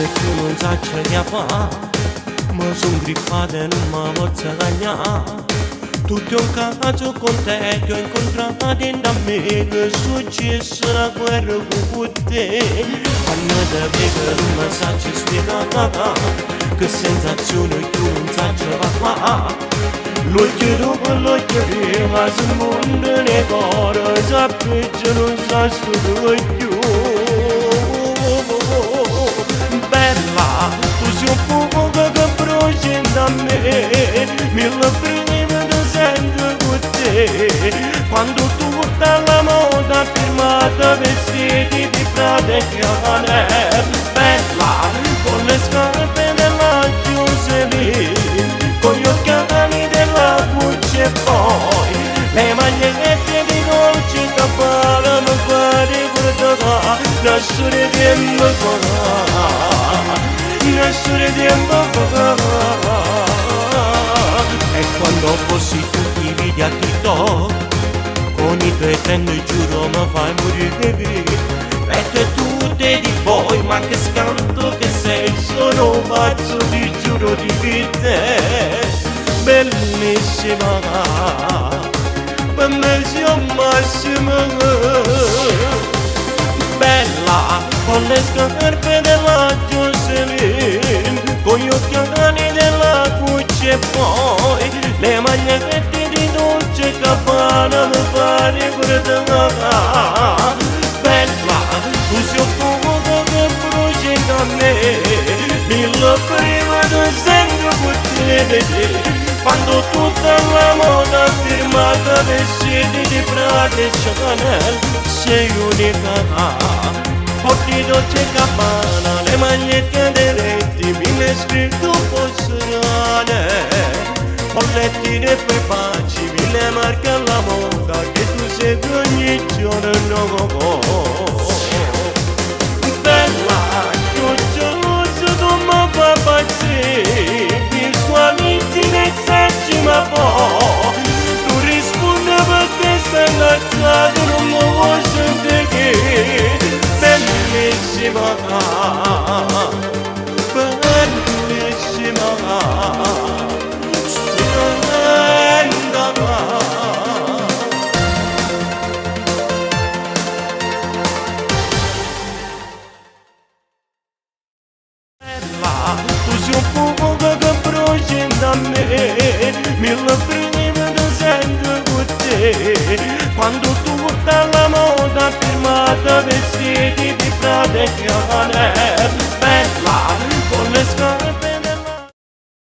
più non sa che fa, ma son grippata e non mi posso cagnare. Tutto un caso con te ti ho incontrato in da me, che è successo una guerra con te. Annata che non mi sa spiegata, che sensazione più non sa fa. L'occhio dopo l'occhio prima sul mondo ne corre, sapete non sa più. Bella, tu sei un fuoco che brucia da me, mille prime ti sento con te. Quando tu dalla moda firmata vestiti di Prada e Chanel. Bella, con le scarpe della Giuseppe, con gli occhiali della Gucci e poi le magliette di Dolce Gabbana mi fa ricordare la storia di nessuno tempo fa. E quando fossi tutti i video a TikTok con i tuoi trend giuro mi fai morire. E tutte di poi, ma che scanto che sei, sono pazzo ti giuro di te. Bellissima, bellissima massima, bella, con le scarpe della Jocelyn, con gli occhiali della Gucci e poi le magliette di Dolce Gabbana mi fa ricordare. Bella, tu sei un fuoco che brucia da me, mille prima ti sento con te. Quando tutta la moda firmata vestiti di Prada e Chanel, sei unica. Porti Dolce Gabbana, le magliette dei retti, mille scritto posturale, collettine per baci, mille marche alla moda che tu segui ogni giorno. Bella, giusto tu mi fa pazzire, visualizzi messaggi ma poi tu rispondi perché stai ingazzato, non mi vuoi sentire. Bellissima, bellissima, stupenda. Bella, tu sei un fuoco che brucia da me, mille prime ti sento con te. Quando tu dalla moda firmata vestiti di Prada e Chanel.